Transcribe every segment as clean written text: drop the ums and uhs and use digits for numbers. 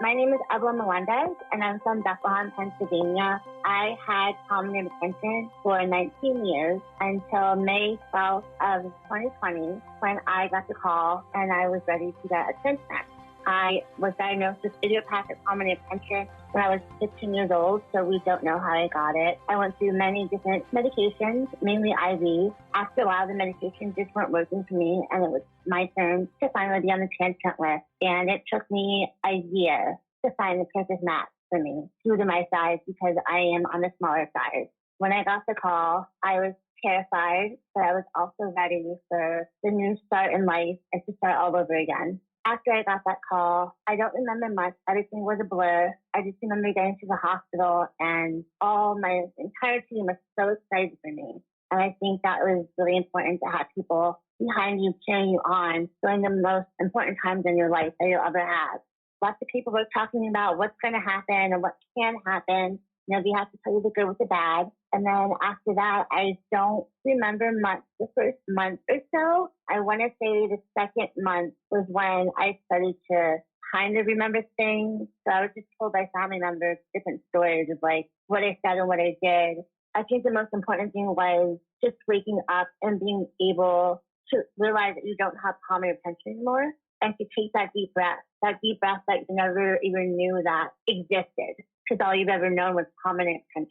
My name is Evelyn Melendez, and I'm from Bethlehem, Pennsylvania. I had pulmonary hypertension for 19 years until May 12th of 2020 when I got the call and I was ready to get a transplant. I was diagnosed with idiopathic pulmonary hypertension when I was 15 years old, so we don't know how I got it. I went through many different medications, mainly IV. After a while, the medications just weren't working for me, and it was my turn to finally be on the transplant list. And it took me a year to find the perfect match for me due to my size because I am on the smaller size. When I got the call, I was terrified, but I was also ready for the new start in life and to start all over again. After I got that call, I don't remember much. Everything was a blur. I just remember getting to the hospital and my entire team was so excited for me. And I think that was really important to have people behind you, cheering you on during the most important times in your life that you'll ever have. Lots of people were talking about what's going to happen and what can happen. You know, they have to tell you the good with the bad. And then after that, I don't remember much. The first month or so, I want to say the second month was when I started to kind of remember things. So I was just told by family members different stories of like what I said and what I did. I think the most important thing was just waking up and being able to realize that you don't have pulmonary hypertension anymore and to take that deep breath that you never even knew that existed because all you've ever known was pulmonary hypertension.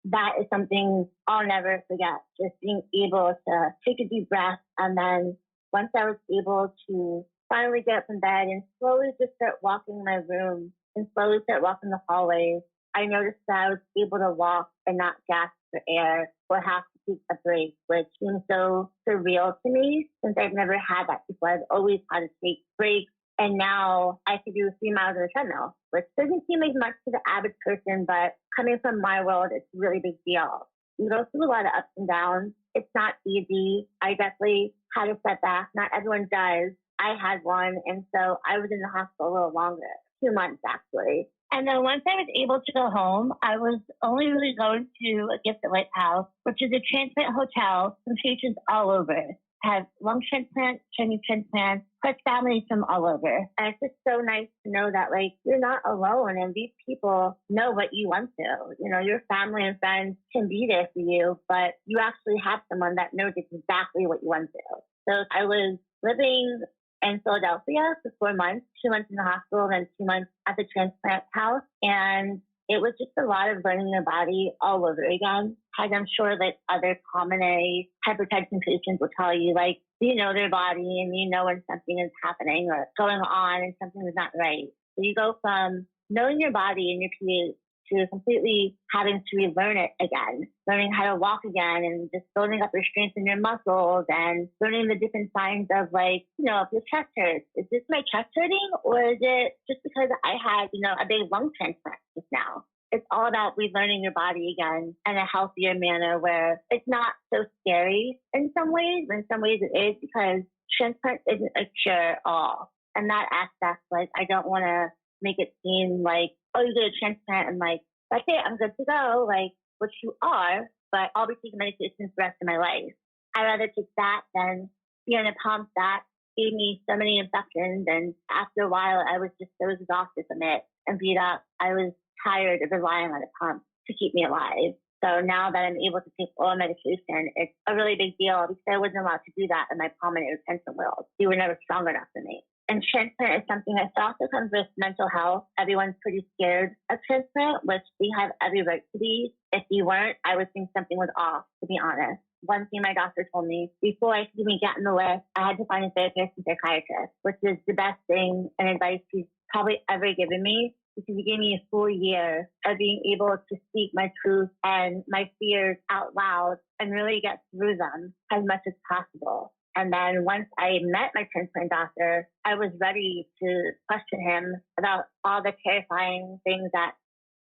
That is something I'll never forget, just being able to take a deep breath. And then once I was able to finally get up in bed and slowly just start walking my room and slowly start walking the hallways, I noticed that I was able to walk and not gasp for air or have to take a break, which seems so surreal to me since I've never had that before. I've always had to take breaks. And now I could do 3 miles on a treadmill, which doesn't seem like much to the average person, but coming from my world, it's a really big deal. You go through a lot of ups and downs. It's not easy. I definitely had a setback. Not everyone does. I had one. And so I was in the hospital a little longer, 2 months actually. And then once I was able to go home, I was only really going to a Gift at Lighthouse, which is a transplant hotel with patients all over. Have lung transplants, kidney transplants, plus families from all over. And it's just so nice to know that, like, you're not alone and these people know what you went through. You know, your family and friends can be there for you, but you actually have someone that knows exactly what you went through. So I was living in Philadelphia for 4 months, 2 months in the hospital, then 2 months at the transplant house. And it was just a lot of learning your body all over again. As I'm sure that other pulmonary hypertension patients will tell you, like, you know their body and you know when something is happening or going on and something is not right. So you go from knowing your body and your pH to completely having to relearn it again, learning how to walk again and just building up your strength in your muscles and learning the different signs of, like, you know, if your chest hurts, is this my chest hurting or is it just because I had, you know, a big lung transplant just now? It's all about relearning your body again in a healthier manner where it's not so scary in some ways. In some ways it is because transplant isn't a cure all. And that aspect, like, I don't want to make it seem like, oh, you get a transplant and like, that's it, I'm good to go, like, which you are, but I'll be taking medications the rest of my life. I'd rather take that than be on a pump that gave me so many infections. And after a while, I was just so exhausted from it and beat up. I was tired of relying on a pump to keep me alive. So now that I'm able to take oral medication, it's a really big deal because I wasn't allowed to do that in my pulmonary hypertension world. They were never strong enough for me. And transplant is something that also comes with mental health. Everyone's pretty scared of transplant, which they have every right to be. If you weren't, I would think something was off, to be honest. One thing my doctor told me, before I could even get on the list, I had to find a therapist and psychiatrist, which is the best thing and advice he's probably ever given me, because he gave me a full year of being able to speak my truth and my fears out loud and really get through them as much as possible. And then once I met my transplant doctor, I was ready to question him about all the terrifying things that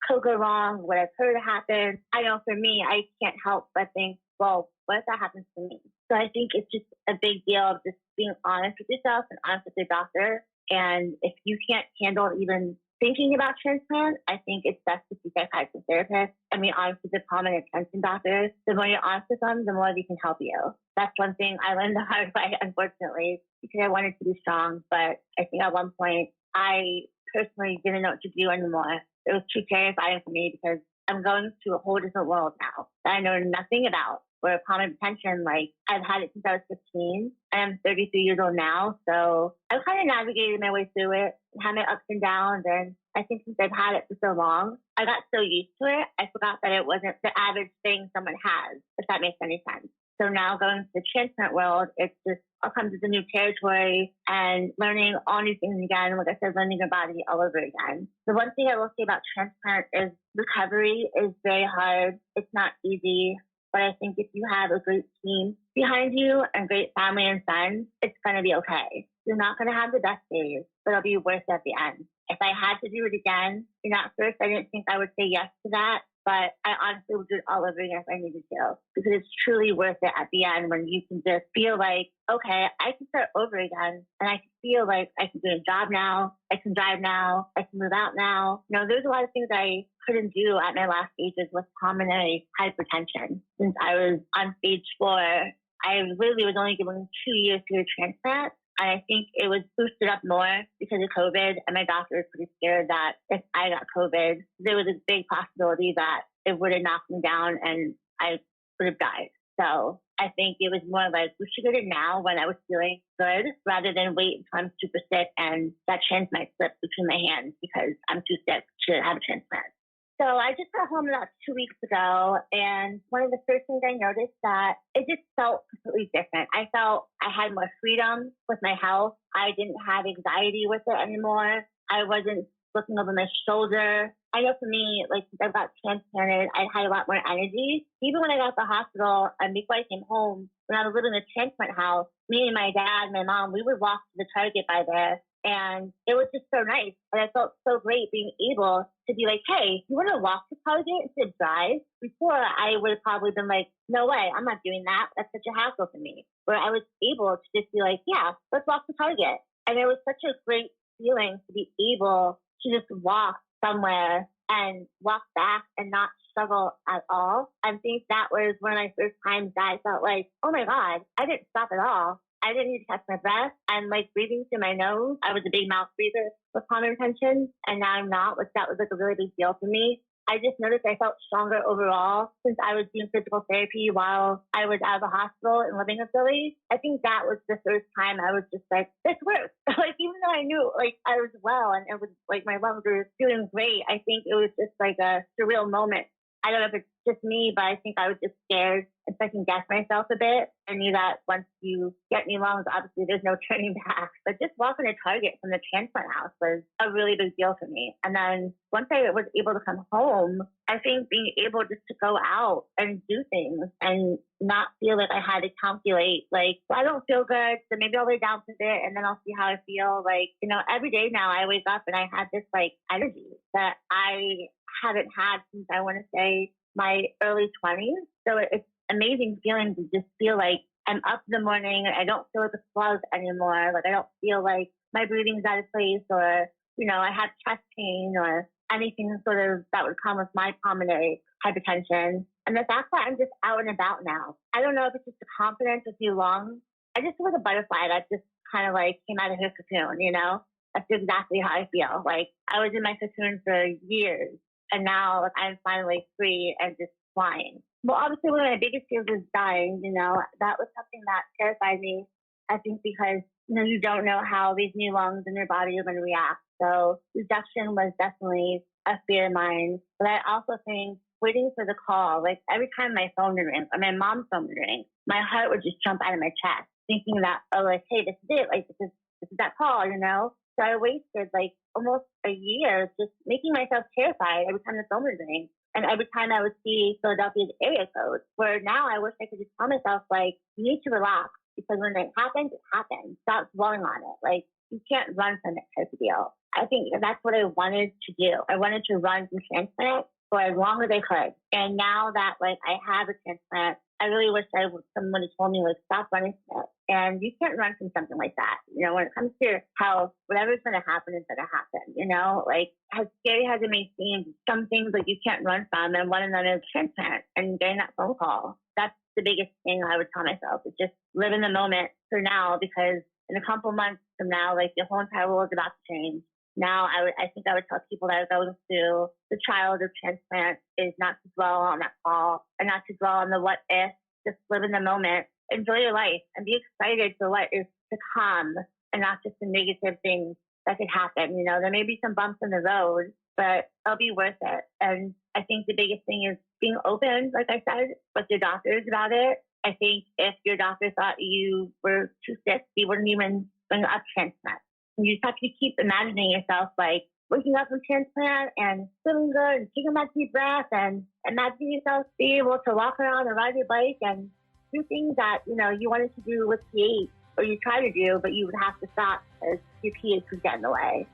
could go wrong, what I've heard happen. I know for me, I can't help but think, well, what if that happens to me? So I think it's just a big deal of just being honest with yourself and honest with your doctor. And if you can't handle even thinking about transplant, I think it's best to see psychiatrist therapist and be honest with the pulmonary hypertension doctors. The more you're honest with them, the more they can help you. That's one thing I learned the hard way, unfortunately, because I wanted to be strong. But I think at one point I personally didn't know what to do anymore. It was too terrifying for me because I'm going to a whole different world now that I know nothing about. Where pulmonary hypertension, like I've had it since I was 15, and I'm 33 years old now. So I've kind of navigated my way through it, had my ups and downs, and I think since I've had it for so long, I got so used to it, I forgot that it wasn't the average thing someone has, if that makes any sense. So now going to the transplant world, it's just all comes with a new territory and learning all new things again. Like I said, learning your body all over again. The one thing I will say about transplant is recovery is very hard. It's not easy. But I think if you have a great team behind you and great family and friends, it's going to be okay. You're not going to have the best days, but it'll be worth it at the end. If I had to do it again, at first I didn't think I would say yes to that, but I honestly would do it all over again if I needed to, because it's truly worth it at the end when you can just feel like, okay, I can start over again, and I can feel like I can do a job now, I can drive now, I can move out now. There's a lot of things I couldn't do at my last stages with pulmonary hypertension. Since I was on stage 4, I literally was only given 2 years to get a transplant. And I think it was boosted up more because of COVID. And my doctor was pretty scared that if I got COVID, there was a big possibility that it would have knocked me down and I would have died. So I think it was more like, we should get it now when I was feeling good rather than wait until I'm super sick and that transplant slipped between my hands because I'm too sick to have a transplant. So I just got home about 2 weeks ago, and one of the first things I noticed that it just felt completely different. I felt I had more freedom with my health. I didn't have anxiety with it anymore. I wasn't looking over my shoulder. I know for me, like since I got transplanted, I had a lot more energy. Even when I got to the hospital and before I came home, when I was living in the transplant house, me and my dad and my mom, we would walk to the Target by there. And it was just so nice. And I felt so great being able to be like, hey, you want to walk to Target instead of drive? Before, I would have probably been like, no way, I'm not doing that. That's such a hassle for me. Where I was able to just be like, yeah, let's walk to Target. And it was such a great feeling to be able to just walk somewhere and walk back and not struggle at all. I think that was one of my first times that I felt like, oh my God, I didn't stop at all. I didn't need to catch my breath. I'm like breathing through my nose. I was a big mouth breather with pulmonary hypertension, and now I'm not, which that was like a really big deal for me. I just noticed I felt stronger overall since I was doing physical therapy while I was out of the hospital and living in Philly. I think that was the first time I was just like, this works. Like, even though I knew like I was well and it was like my lungs were doing great, I think it was just like a surreal moment. I don't know if it's just me, but I think I was just scared and second guess myself a bit. I knew that once you get new lungs, obviously there's no turning back. But just walking to Target from the transplant house was a really big deal for me. And then once I was able to come home, I think being able just to go out and do things and not feel like I had to calculate, like, well, I don't feel good, so maybe I'll lay down for a bit and then I'll see how I feel. Like, every day now I wake up and I have this like energy that I haven't had since I want to say my early 20s. So it's amazing feeling to just feel like I'm up in the morning and I don't feel like a slug anymore. Like I don't feel like my breathing's out of place or, I have chest pain or anything sort of that would come with my pulmonary hypertension. And the fact that I'm just out and about now. I don't know if it's just the confidence with new lungs. I just feel like a butterfly that just kind of like came out of her cocoon, That's exactly how I feel. Like I was in my cocoon for years. And now like, I'm finally free and just flying. Well, obviously, one of my biggest fears was dying. That was something that terrified me. I think because, you don't know how these new lungs in your body are going to react. So rejection was definitely a fear of mine. But I also think waiting for the call, like every time my phone would ring, or my mom's phone would ring, my heart would just jump out of my chest, thinking that, oh, like, hey, this is it. Like, this is that call, So I wasted like almost a year just making myself terrified every time the phone would ring. And every time I would see Philadelphia's area code, where now I wish I could just tell myself, like, you need to relax because when it happens, it happens. Stop dwelling on it. Like, you can't run from it type of deal. I think that's what I wanted to do. I wanted to run from transplant for as long as I could. And now that, like, I have a transplant, I really wish someone had told me, like, stop running from it. And you can't run from something like that. When it comes to health, whatever's going to happen is going to happen, Like, as scary as it may seem, some things, like, you can't run from, and one of them is transplant and getting that phone call. That's the biggest thing I would tell myself, is just live in the moment for now, because in a couple months from now, like, the whole entire world is about to change. Now, I think I would tell people that are going through the trial of transplant is not to dwell on that call and not to dwell on the what if, just live in the moment, enjoy your life, and be excited for what is to come and not just the negative things that could happen. You know, there may be some bumps in the road, but it'll be worth it. And I think the biggest thing is being open, like I said, with your doctors about it. I think if your doctor thought you were too sick, he wouldn't even bring up transplant. You just have to keep imagining yourself like waking up from transplant and feeling good and taking that deep breath and imagining yourself being able to walk around and ride your bike and do things that, you know, you wanted to do with PH or you try to do, but you would have to stop because your PH would get in the way.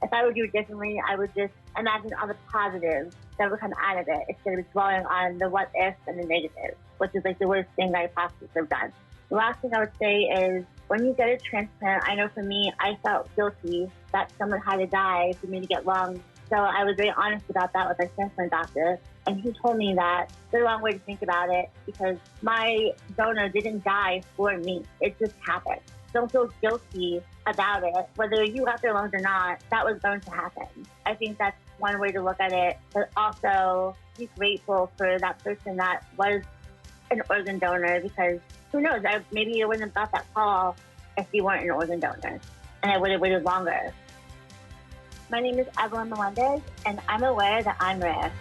If I would do it differently, I would just imagine all the positives that would come out of it instead of dwelling on the what ifs and the negatives, which is like the worst thing I possibly could have done. The last thing I would say is when you get a transplant, I know for me, I felt guilty that someone had to die for me to get lungs. So I was very honest about that with my transplant doctor. And he told me that there's a wrong way to think about it because my donor didn't die for me. It just happened. Don't feel guilty about it. Whether you got their lungs or not, that was going to happen. I think that's one way to look at it, but also be grateful for that person that was an organ donor because who knows, maybe I wouldn't have got that call if you weren't an organ donor and I would have waited longer. My name is Evelyn Melendez and I'm aware that I'm rare.